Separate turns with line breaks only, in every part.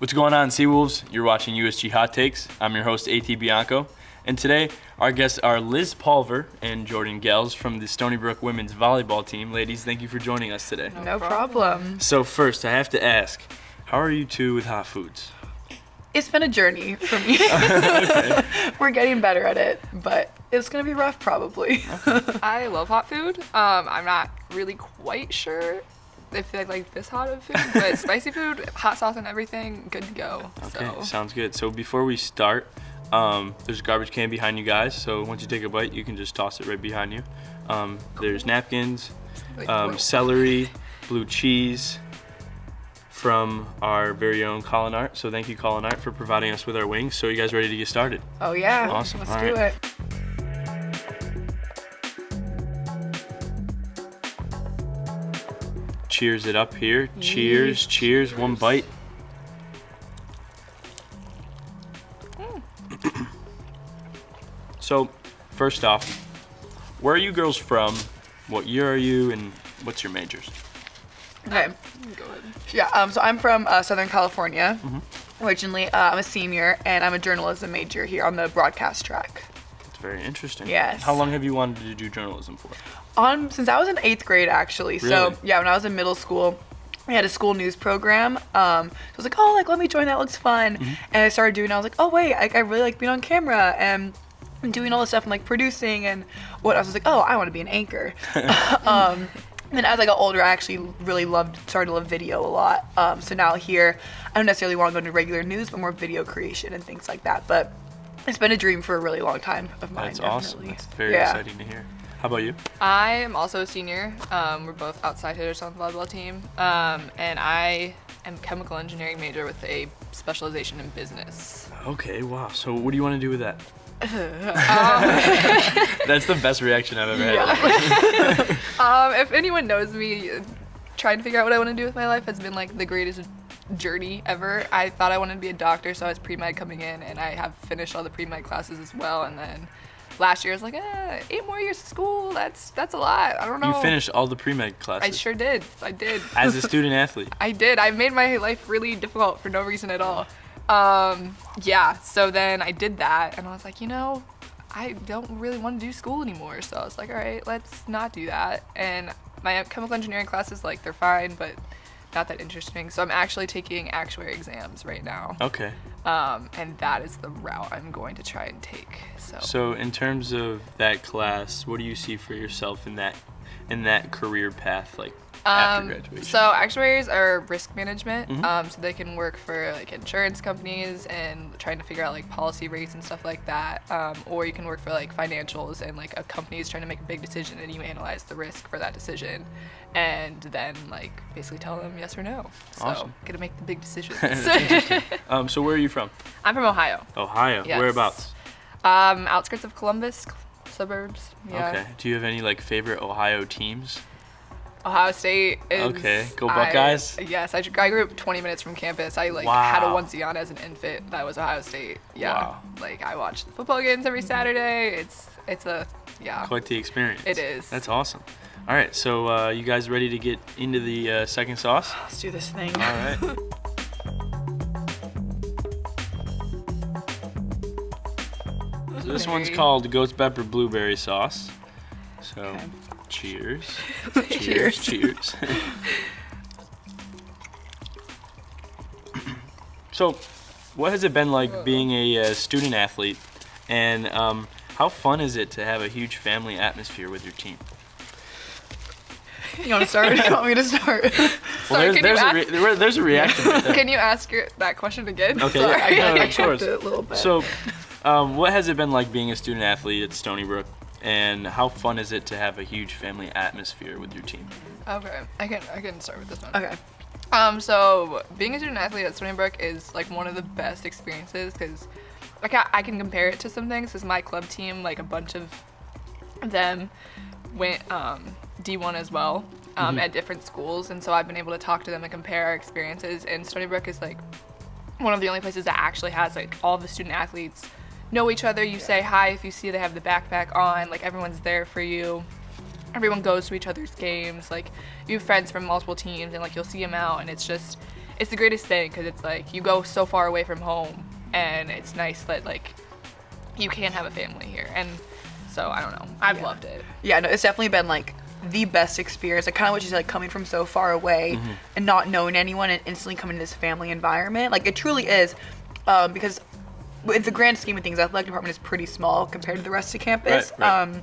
What's going on, Seawolves? You're watching USG Hot Takes. I'm your host, AT Bianco. And today, our guests are Liz Pulver and Jordan Gels from the Stony Brook women's volleyball team. Ladies, thank you for joining us today.
No problem.
So first, I have to ask, how are you two with hot foods?
It's been a journey for me.
Okay.
We're getting better at it, but it's going to be rough probably.
I love hot food. I'm not really quite sure if I like this hot of food, but spicy food, hot sauce and everything, good to go.
Okay,
So.
sounds good. So before we start, there's a garbage can behind you guys. So once you take a bite, you can just toss it right behind you. There's napkins, celery, blue cheese from our very own Colin Art. So thank you, Colin Art, for providing us with our wings. So you guys ready to get started?
Oh yeah,
Awesome.
Let's
All
do
right.
it.
Cheers it up here. Cheers, cheers. One bite. So, first off, where are you girls from? What year are you, and what's your majors?
Okay.
Go ahead.
Yeah. So I'm from Southern California. Originally, I'm a senior, and I'm a journalism major here on the broadcast track.
It's very interesting.
Yes.
How long have you wanted to do journalism for?
Since I was in 8th grade, actually.
Really?
So yeah, when I was in middle school, we had a school news program. So I was like, oh, let me join. That looks fun. And I started doing it. I was like, oh wait, I really like being on camera and doing all this stuff and like producing and what. I was like, oh, I want to be an anchor. Then as I got older, I actually really started to love video a lot. So now here, I don't necessarily want to go into regular news, but more video creation and things like that. But it's been a dream for a really long time of mine.
That's awesome.
Definitely.
That's very exciting to hear. How about you?
I am also a senior. We're both outside hitters on the volleyball team. And I am chemical engineering major with a specialization in business.
Okay, wow. So what do you want to do with that? That's the best reaction I've ever had.
If anyone knows me, trying to figure out what I want to do with my life has been like the greatest journey ever. I thought I wanted to be a doctor, so I was pre-med coming in, and I have finished all the pre-med classes as well. And then last year I was like, 8 more years of school, that's a lot. I don't know.
You finished all the pre-med classes.
I sure did. I did.
As a student athlete.
I did. I made my life really difficult for no reason at all. Yeah, so then I did that, and I was like, I don't really want to do school anymore. So I was like, all right, let's not do that. And my chemical engineering classes, they're fine, but not that interesting. So I'm actually taking actuary exams right now.
Okay.
And that is the route I'm going to try and take.
So in terms of that class, what do you see for yourself in that career path, after graduation?
So actuaries are risk management. So they can work for insurance companies and trying to figure out policy rates and stuff like that. Or you can work for financials and a company is trying to make a big decision and you analyze the risk for that decision and then basically tell them yes or no. So
Awesome.
Get to make the big decisions.
So where are you from?
I'm from Ohio.
Ohio.
Yes.
Whereabouts?
Outskirts of Columbus, suburbs. Yeah.
Okay. Do you have any favorite Ohio teams?
Ohio State is...
Okay. Go Buckeyes?
Yes, I grew up 20 minutes from campus. I had a onesie on as an infant that was Ohio State. Yeah.
Wow.
I watch the football games every Saturday. It's a, yeah.
Quite the experience.
It is.
That's awesome. All right, so you guys ready to get into the second sauce?
Let's do this thing.
All right. So this one's called ghost pepper blueberry sauce. So,
Okay.
cheers.
Cheers.
Cheers. So, what has it been like being a student athlete, and how fun is it to have a huge family atmosphere with your team?
You want to start? You want me to start?
Well,
Sorry,
there's a reaction right there.
Can you ask that question again?
Okay,
Sorry.
yeah,
I
of course.
checked it a little bit.
So, what has it been like being a student athlete at Stony Brook, and how fun is it to have a huge family atmosphere with your team?
Okay, I can start with this one.
Okay.
So being a student athlete at Stony Brook is one of the best experiences because I can compare it to some things because my club team, a bunch of them went D1 as well at different schools, and so I've been able to talk to them and compare our experiences. And Stony Brook is one of the only places that actually has all the student athletes know each other. You say hi if you see they have the backpack on. Everyone's there for you. Everyone goes to each other's games. You have friends from multiple teams, and you'll see them out, and it's it's the greatest thing because it's like you go so far away from home, and it's nice that like you can have a family here. And so I don't know, I've loved it.
Yeah, no, it's definitely been like the best experience. Like kind of what you said, like coming from so far away and not knowing anyone and instantly coming to this family environment. Like it truly is, because with the grand scheme of things, athletic department is pretty small compared to the rest of campus.
Right.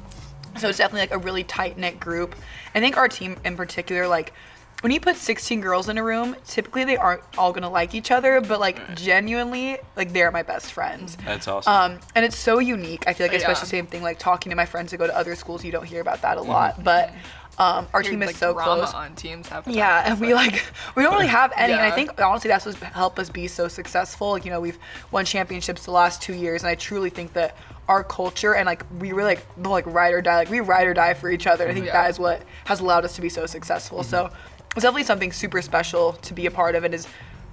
So it's definitely like a really tight knit group. I think our team in particular, like when you put 16 girls in a room, typically they aren't all gonna like each other, but like genuinely, like they're my best friends.
That's awesome.
And it's so unique. I feel like especially same thing, like talking to my friends who go to other schools, you don't hear about that a lot. But our team is
like,
so
drama
close.
on teams half the
Yeah,
time.
and we don't really have any. And I
Yeah.
think honestly that's what's helped us be so successful. Like, you know, we've won championships the last 2 years, and I truly think that our culture and like we really like ride or die. Like we ride or die for each other. And I think that is what has allowed us to be so successful. So it's definitely something super special to be a part of. It has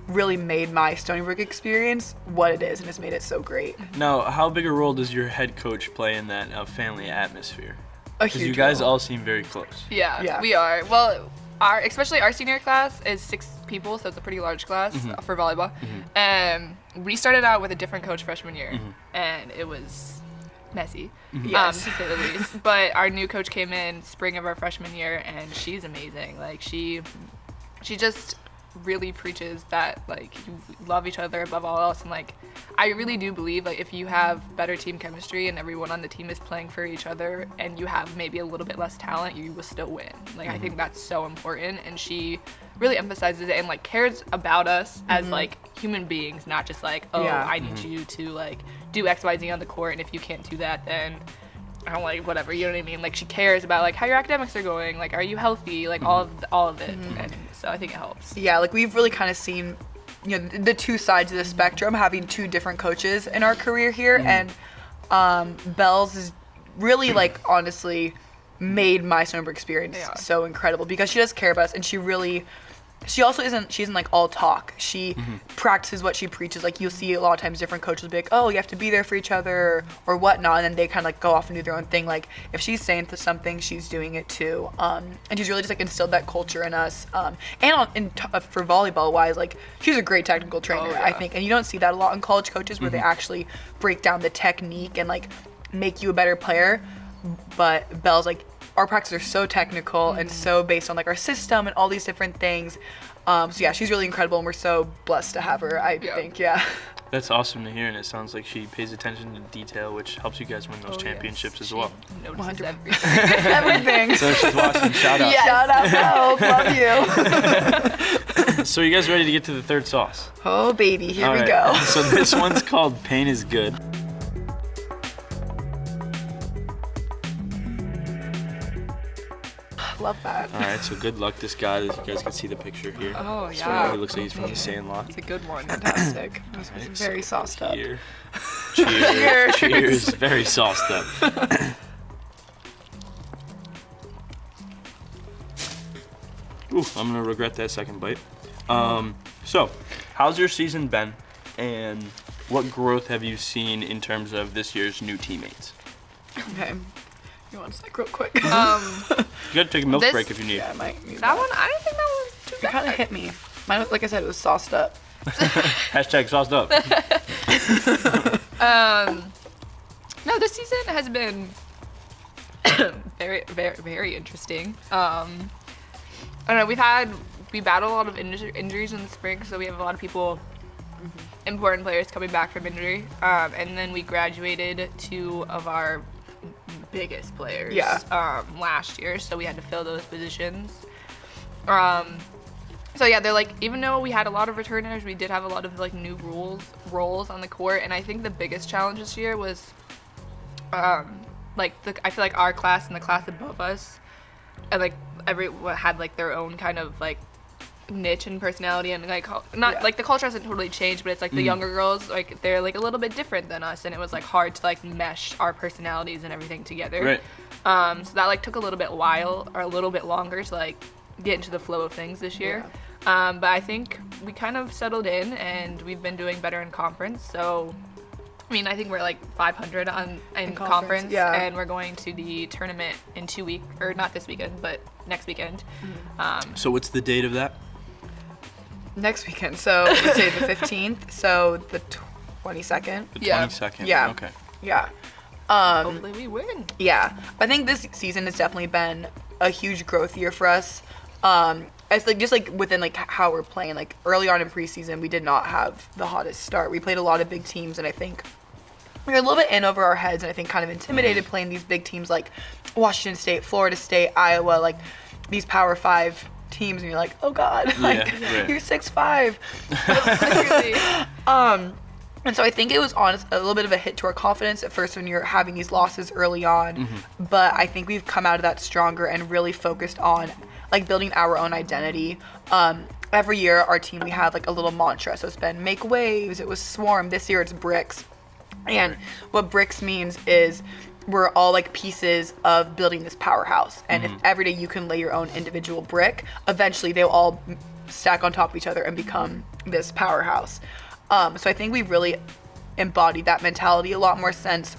really made my Stony Brook experience what it is, and has made it so great.
Now, how big a role does your head coach play in that family atmosphere?
A
Because
huge
you guys
role.
all seem very close.
Yeah, we are. Well, especially our senior class is 6 people, so it's a pretty large class for volleyball. We started out with a different coach freshman year, and it was messy,
Yes.
to say the least. But our new coach came in spring of our freshman year, and she's amazing. Like she just really preaches that like you love each other above all else, and like I really do believe like if you have better team chemistry and everyone on the team is playing for each other and you have maybe a little bit less talent, you will still win. Like I think that's so important, and she really emphasizes it and like cares about us as like human beings, not just like, oh, I need you to like do XYZ on the court, and if you can't do that, then I don't like whatever, you know what I mean? Like she cares about like how your academics are going, like are you healthy, like all of it. And so I think it helps.
Yeah, like we've really kind of seen, you know, the two sides of the spectrum, having 2 different coaches in our career here. And Bells is really like honestly made my Stony Brook experience so incredible, because she does care about us, and she also isn't like all talk. She practices what she preaches. Like you'll see a lot of times different coaches be like, oh, you have to be there for each other or whatnot, and then they kind of like go off and do their own thing. Like if she's saying something, she's doing it too. And she's really just like instilled that culture in us. For volleyball wise, like she's a great technical trainer, I think, and you don't see that a lot in college coaches where they actually break down the technique and like make you a better player. But Belle's like, our practices are so technical and so based on like our system and all these different things. So yeah, she's really incredible, and we're so blessed to have her, I think.
That's awesome to hear, and it sounds like she pays attention to detail, which helps you guys win those championships as well.
Notices
100%.
everything.
Everything.
So if she's watching, shout out.
Shout out, Bells. Love you.
So you guys ready to get to the third sauce?
Oh, baby, here
All
we
right.
go.
So this one's called Pain is Good.
Love that.
All right, so good luck, this guy. You guys can see the picture here.
Oh,
So
yeah.
he looks like he's from the Sandlot.
It's a good one.
Fantastic.
Right,
Very
so
sauced up.
Here. Cheers. Cheers. Very sauced up. Ooh, I'm gonna regret that second bite. So, how's your season been, and what growth have you seen in terms of this year's new teammates?
Okay. You want a sec real quick?
You gotta take a milk
This-
break if you need.
Yeah, I might need
That one, I don't think that was too
It
bad.
kind of hit me. Mine, like I said, it was sauced up.
Hashtag sauced up.
No, this season has been very, very, very interesting. I don't know. We battled a lot of injuries in the spring, so we have a lot of people, important players coming back from injury. And then we graduated 2 of our biggest players last year, so we had to fill those positions. So yeah, they're like, even though we had a lot of returners, we did have a lot of like new roles on the court, and I think the biggest challenge this year was I feel like our class and the class above us, and like everyone had like their own kind of like niche and personality, and like like the culture hasn't totally changed, but it's like the younger girls, like they're like a little bit different than us, and it was like hard to like mesh our personalities and everything together.
Right.
So that like took a little bit longer to like get into the flow of things this year. But I think we kind of settled in, and we've been doing better in conference. So I mean, I think we're like 500 in conference, and we're going to the tournament in 2 weeks, or not this weekend, but next weekend.
So what's the date of that?
Next weekend. So we say the 15th. So the 22nd.
The
Yeah.
22nd.
Yeah.
Okay.
Yeah.
Hopefully we win.
Yeah. I think this season has definitely been a huge growth year for us. It's like just like within like how we're playing. Like early on in preseason, we did not have the hottest start. We played a lot of big teams, and I think we were a little bit in over our heads, and I think kind of intimidated playing these big teams like Washington State, Florida State, Iowa, like these Power 5 teams, and you're like, oh God, like
right.
you're 6'5".
Literally.
And so I think it was a little bit of a hit to our confidence at first when you're having these losses early on. But I think we've come out of that stronger and really focused on like building our own identity. Every year our team, we have like a little mantra. So it's been make waves, it was swarm. This year it's bricks. And what bricks means is we're all like pieces of building this powerhouse. And if every day you can lay your own individual brick, eventually they'll all stack on top of each other and become this powerhouse. So I think we really embodied that mentality a lot more since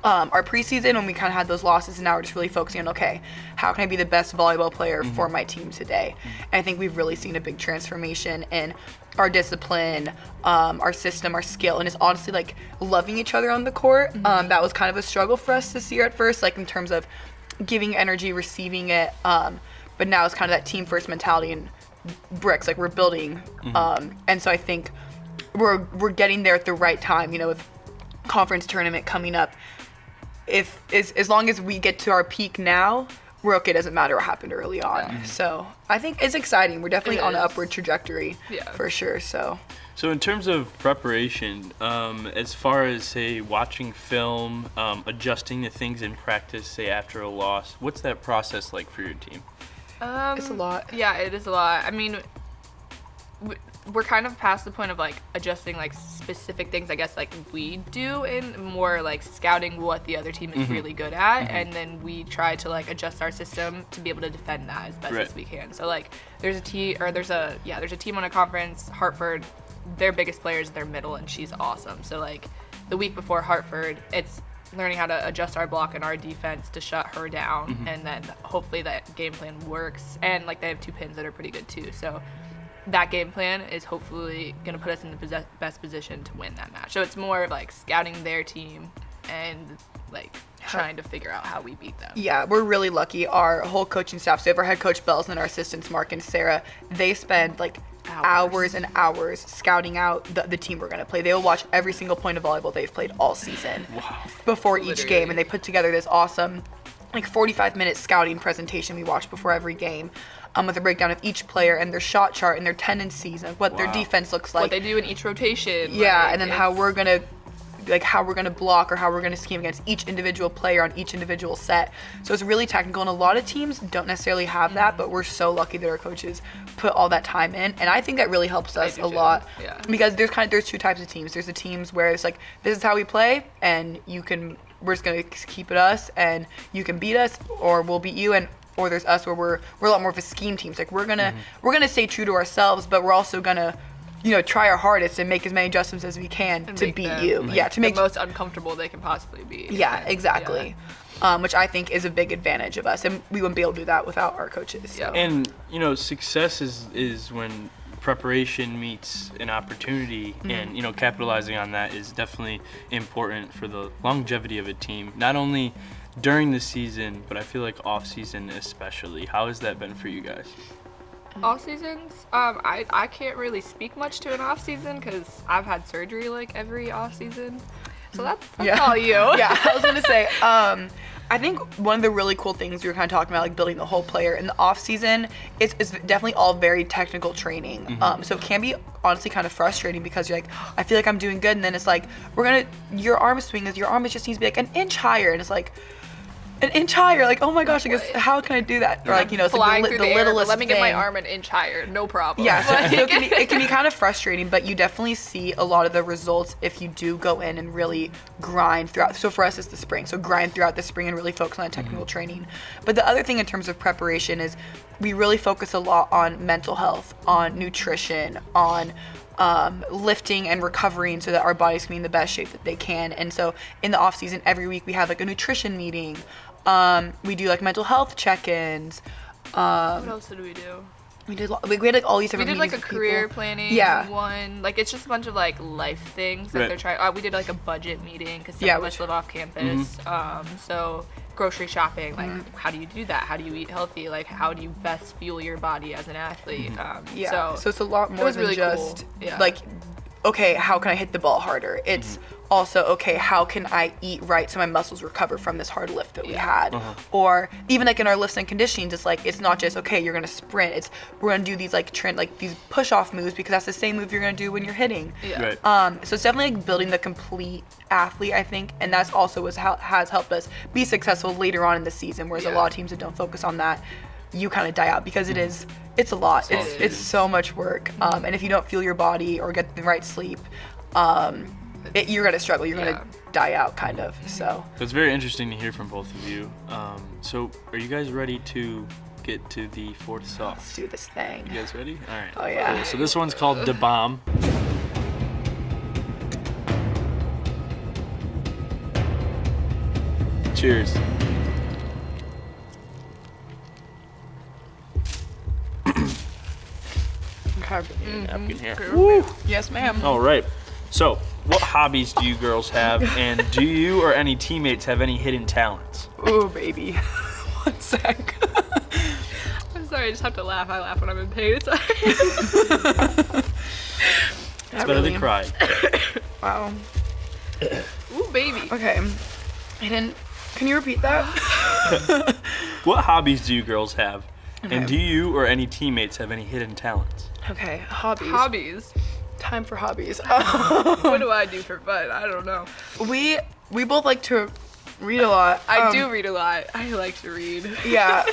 our preseason, when we kind of had those losses, and now we're just really focusing on, okay, how can I be the best volleyball player for my team today? And I think we've really seen a big transformation in our discipline, our system, our skill, and it's honestly like loving each other on the court. That was kind of a struggle for us this year at first, like in terms of giving energy, receiving it, but now it's kind of that team first mentality and bricks, like we're building. And so I think we're getting there at the right time, you know, with conference tournament coming up. As long as we get to our peak now, we're okay. It doesn't matter what happened early on. So I think it's exciting. We're definitely on an upward trajectory for sure. So
in terms of preparation, as far as say watching film, adjusting to things in practice, say after a loss, what's that process like for your team?
it's a lot.
Yeah, it is a lot. I mean, we're kind of past the point of like adjusting like specific things, I guess, like we do, in more like scouting what the other team is really good at, and then we try to like adjust our system to be able to defend that as best as we can. So like there's a team on a conference, Hartford, their biggest player is their middle, and she's awesome. So like the week before Hartford, it's learning how to adjust our block and our defense to shut her down, and then hopefully that game plan works. And like they have 2 pins that are pretty good too, so that game plan is hopefully going to put us in the best position to win that match. So it's more of like scouting their team and like trying to figure out how we beat them.
Yeah, we're really lucky. Our whole coaching staff, so we have our head coach Bells and our assistants Mark and Sarah, they spend like hours and hours scouting out the team we're going to play. They will watch every single point of volleyball they've played all season before each game, and they put together this awesome like 45-minute scouting presentation we watch before every game, with a breakdown of each player and their shot chart and their tendencies and what their defense looks like.
What they do in each rotation.
Yeah, and then how we're gonna block or how we're gonna scheme against each individual player on each individual set. So it's really technical, and a lot of teams don't necessarily have that, but we're so lucky that our coaches put all that time in, and I think that really helps us a lot.
Yeah.
Because there's 2 types of teams. There's the teams where it's like, this is how we play, and we're just gonna keep it us, and you can beat us or we'll beat you, or there's us where we're a lot more of a scheme team. It's like we're gonna stay true to ourselves, but we're also gonna, you know, try our hardest and make as many adjustments as we can to beat you. Yeah, to make
the most uncomfortable they can possibly be.
Yeah, exactly. Which I think is a big advantage of us, and we wouldn't be able to do that without our coaches. So.
And you know, success is when preparation meets an opportunity, and you know, capitalizing on that is definitely important for the longevity of a team. Not only during the season, but I feel like off season especially. How has that been for you guys?
Off seasons, I can't really speak much to an off season because I've had surgery like every off season, so that's all you.
Yeah, I was gonna say, I think one of the really cool things we were kind of talking about, like building the whole player in the off season, it's definitely all very technical training. So it can be honestly kind of frustrating because you're like, I feel like I'm doing good, and then it's like, your arm just needs to be like an inch higher, and it's like, an inch higher, like, oh my gosh, I guess, how can I do that? Or like, you know, it's
flying
like
through
the
the air,
littlest
let me get
thing.
my arm an inch higher, no problem.
Yeah, so it can be kind of frustrating, but you definitely see a lot of the results if you do go in and really grind throughout. So for us, it's the spring. So grind throughout the spring and really focus on technical training. But the other thing in terms of preparation is we really focus a lot on mental health, on nutrition, on lifting and recovering so that our bodies can be in the best shape that they can. And so in the off season, every week we have like a nutrition meeting. We do like mental health check-ins.
What else did we do?
We did we had like all these
We
different
did like a
meetings with
career
people.
planning
Yeah.
one. Like it's just a bunch of like life things that
Right.
they're trying. We did like a budget meeting because some
Yeah,
of us live off campus. So grocery shopping, like how do you do that? How do you eat healthy? Like how do you best fuel your body as an athlete?
Yeah. So it's a lot more
was
than
really
just
cool. Yeah.
like, okay, how can I hit the ball harder? It's also, okay, how can I eat right so my muscles recover from this hard lift that we had? Or even like in our lifts and conditioning, it's like, it's not just, okay, you're gonna sprint. It's, we're gonna do these like these push-off moves because that's the same move you're gonna do when you're hitting.
Yeah.
Right.
So it's definitely like building the complete athlete, I think, and that's also has helped us be successful later on in the season, whereas a
Yeah.
lot of teams that don't focus on that, you kind of die out because it's a lot. It's so much work. And if you don't fuel your body or get the right sleep, you're gonna struggle. You're gonna die out, kind of. So
It's very interesting to hear from both of you. So are you guys ready to get to the fourth sauce?
let's do this thing.
You guys ready? All right.
Oh, yeah.
Cool. So this one's called the bomb. Cheers.
Okay.
Napkin here.
Yes, ma'am.
All right. So, what hobbies do you girls have, and do you or any teammates have any hidden talents?
Ooh, baby. One sec.
I'm sorry, I just have to laugh. I laugh when I'm in pain. It's
It's better than crying.
Wow.
Ooh, baby.
Okay. Can you repeat that?
What hobbies do you girls have,
Okay.
and do you or any teammates have any hidden talents?
Okay. Hobbies.
Hobbies.
Time for hobbies.
What do I do for fun? I don't know.
we both like to read a lot.
I do read a lot. I like to read.
Yeah.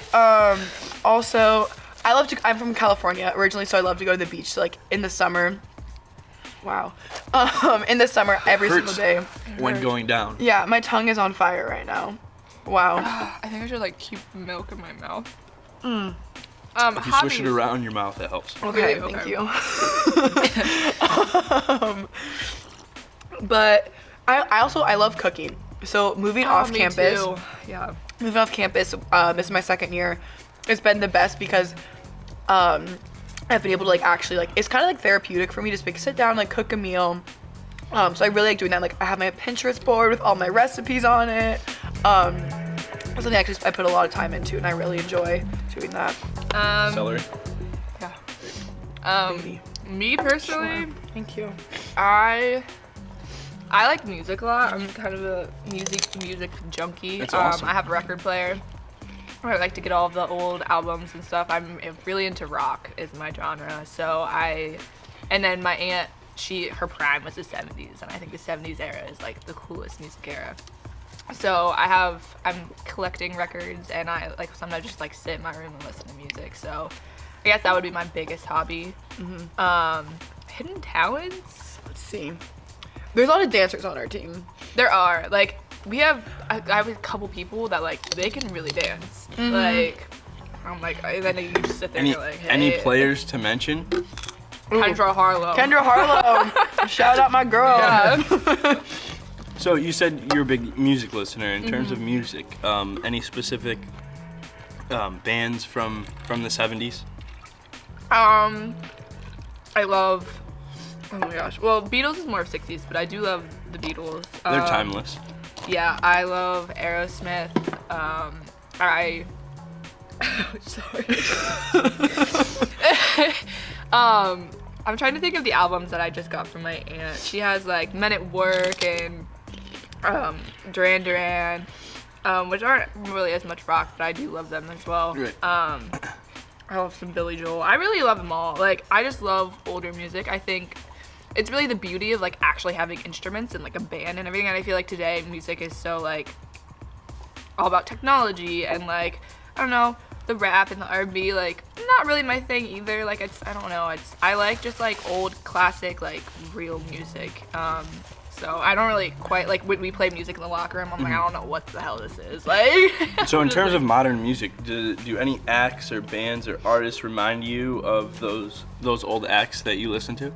Also, I'm from California originally, so I love to go to the beach. So like in the summer. Wow. In the summer, every
Hurts
single day.
when going down.
Yeah, my tongue is on fire right now. Wow.
I think I should like keep milk in my mouth.
If you swish it around your mouth, it helps.
Okay,
Really?
thank
Okay.
you. But I love cooking. So moving off
Me
campus,
too. Yeah.
moving off campus, this is my second year. It's been the best because I've been able to like actually like, it's kind of like therapeutic for me to just like sit down and like cook a meal. So I really like doing that. Like I have my Pinterest board with all my recipes on it. Something I put a lot of time into, and I really enjoy doing that.
Celery.
Yeah.
Baby.
Me personally,
Thank you.
I like music a lot. I'm kind of a music junkie.
That's awesome.
I have a record player. I like to get all of the old albums and stuff. I'm really into rock is my genre. And then my aunt, her prime was the 70s, and I think the 70s era is like the coolest music era. So I'm collecting records, and I like sometimes just like sit in my room and listen to music. So I guess that would be my biggest hobby. Hidden talents?
Let's see. There's a lot of dancers on our team.
There are. Like, I have a couple people that like they can really dance. Like, I'm like, and then you just sit there and you're like, hey.
Any players to mention?
Kendra Harlow.
Kendra Harlow. Shout out my girl.
Yeah.
So you said you're a big music listener. In terms of music, any specific bands from the 70s?
I love. Oh my gosh. Well, Beatles is more 60s, but I do love the Beatles.
They're timeless.
Yeah, I love Aerosmith. Sorry. I'm trying to think of the albums that I just got from my aunt. She has like Men at Work and Duran Duran, which aren't really as much rock, but I do love them as well.
Right.
I love some Billy Joel. I really love them all. Like, I just love older music. I think it's really the beauty of like actually having instruments and like a band and everything. And I feel like today music is so like all about technology and like, I don't know, the rap and the R&B, like not really my thing either. Like I don't know, I like just like old classic like real music. So I don't really quite like when we play music in the locker room. I'm like, I don't know what the hell this is. Like.
So in terms of modern music, do any acts or bands or artists remind you of those old acts that you listen to?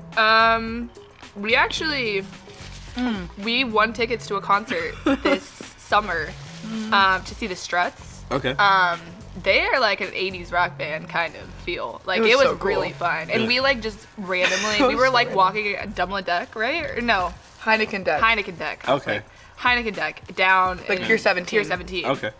We actually we won tickets to a concert this summer to see the Struts.
Okay.
they are like an 80s rock band kind of feel. Like
It was
it was
so cool.
really fun. And we like just randomly, we
was
were
so
like
random.
walking at Dublin Deck, right? Or no,
Heineken Deck.
Heineken Deck. I was
Okay.
like, Heineken Deck down
Like
in
Pier 17.
Pier 17.
Okay.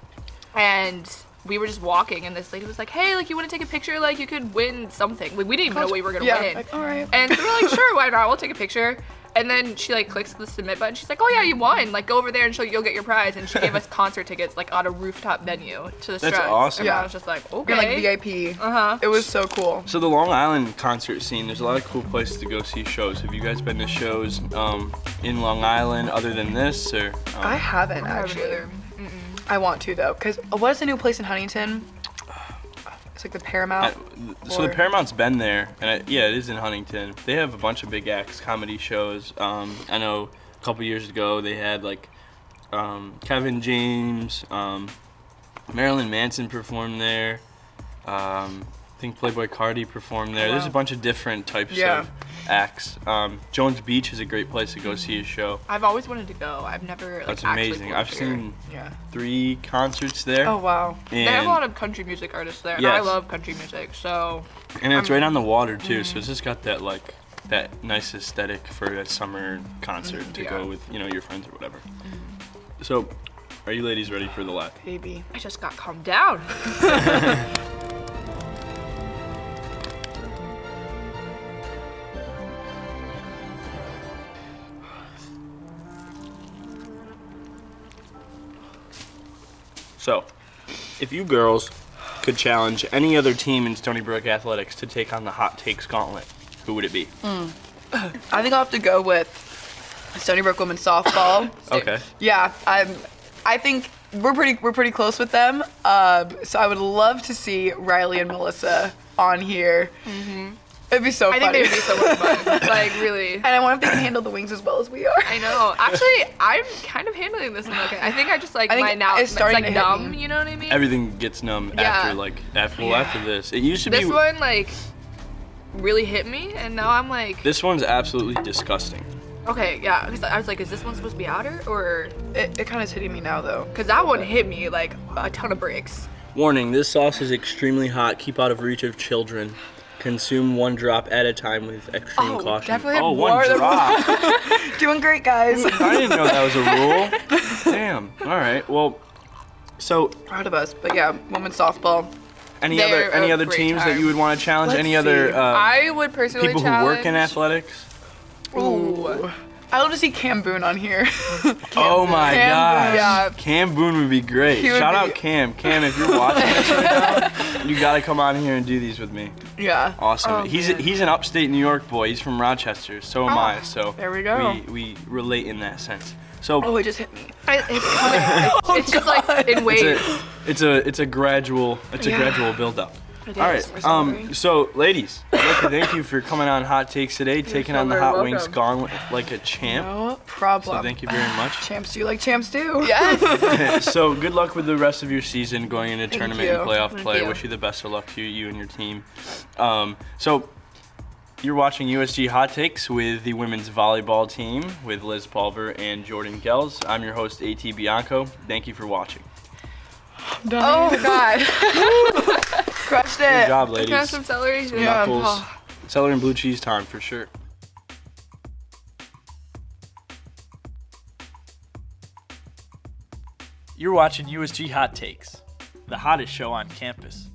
And we were just walking, and this lady was like, "Hey, like, you want to take a picture? Like, you could win something." Like, we didn't even know what we were gonna
Yeah,
win.
like, all right.
And so we're like, "Sure, why not? We'll take a picture." And then she like clicks the submit button. She's like, "Oh yeah, you won! Like, go over there and you'll get your prize." And she gave us concert tickets like on a rooftop venue to the
That's
Struts.
awesome.
And
Yeah.
I was just like,
You're
"Okay."
like VIP.
Uh-huh.
It was so cool.
So the Long Island concert scene, there's a lot of cool places to go see shows. Have you guys been to shows in Long Island other than this, or?
I haven't actually. I want to though, cause what is the new place in Huntington? It's like the Paramount.
So the
or-
Paramount's been there, and yeah, it is in Huntington. They have a bunch of big acts, comedy shows. I know a couple years ago they had like Kevin James, Marilyn Manson performed there. I think Playboy Cardi performed there.
Oh,
There's
wow.
a bunch of different types
Yeah.
of acts. Jones Beach is a great place to go see a show.
I've always wanted to go. I've never. Like,
That's
actually
amazing.
pulled
I've
the trigger.
seen
Yeah.
3 concerts there.
Oh wow.
They have a
And,
lot of country music artists there, and
Yes.
I love country music. So
and it's right on the water too, so it's just got that like that nice aesthetic for a summer concert to
Yeah.
go with, your friends or whatever. So, are you ladies ready for the lap?
Baby.
I just got calmed down.
So, if you girls could challenge any other team in Stony Brook Athletics to take on the Hot Takes Gauntlet, who would it be?
I think I'll have to go with Stony Brook women's softball.
Okay.
Yeah, I think we're pretty close with them. So I would love to see Riley and Melissa on here. It'd be so
I
funny.
think they'd be so much fun. Like, really.
And I wonder if they can handle the wings as well as we are.
I know. Actually, I'm kind of handling this one okay. I think I just like
I think
my now
it's
it's
starting
like
to hit
numb,
me.
you know what I mean?
Everything gets numb
Yeah.
after this. It used to
This
be.
one like really hit me, and now I'm like,
This one's absolutely disgusting.
okay, yeah. Because I was like, is this one supposed to be outer or?
It kind of is hitting me now though.
Because that one hit me like a ton of bricks.
Warning, this sauce is extremely hot. Keep out of reach of children. Consume 1 drop at a time with extreme
Oh,
caution.
definitely had
Oh,
more
1
than
drop.
Doing great, guys.
I didn't know that was a rule. Damn. All right. Well, so
Proud of us. But yeah, women's softball.
any
They're
other
a great
teams that
time.
you would want to challenge?
Let's
Any other
see.
I would personally
people
challenge.
who work in athletics?
Ooh. I'd love to see Cam Boone on here.
Oh my
Cam
gosh.
Boone.
Yeah.
Cam Boone would be great.
He would
Shout
be-
out Cam. Cam, if you're watching this right now, you gotta come on here and do these with me.
Yeah.
Awesome.
Oh,
he's
man.
an upstate New York boy. He's from Rochester. So am I. So
there we go.
We relate in that sense. So
Oh, it just hit me.
It's coming. It's just like in waves.
it's a gradual
Yeah.
build up.
It
All
is.
right.
We're celebrating.
So ladies, I'd like to thank you for coming on Hot Takes today, taking
so
on the
very
Hot Wings
welcome.
Gauntlet like a champ.
No problem.
So thank you very much.
Champs do like champs do.
Yes.
So good luck with the rest of your season going into tournament and
you.
playoff
Thank
play.
you.
Wish you the best of luck to you and your team. So you're watching USG Hot Takes with the women's volleyball team with Liz Pulver and Jordan Gels. I'm your host, AT Bianco. Thank you for watching.
Oh God.
Crushed
Good
it.
job,
Can I have
ladies.
some celery?
Yeah.
Knuckles.
Oh.
Celery and blue cheese time for sure.
You're watching USG Hot Takes, the hottest show on campus.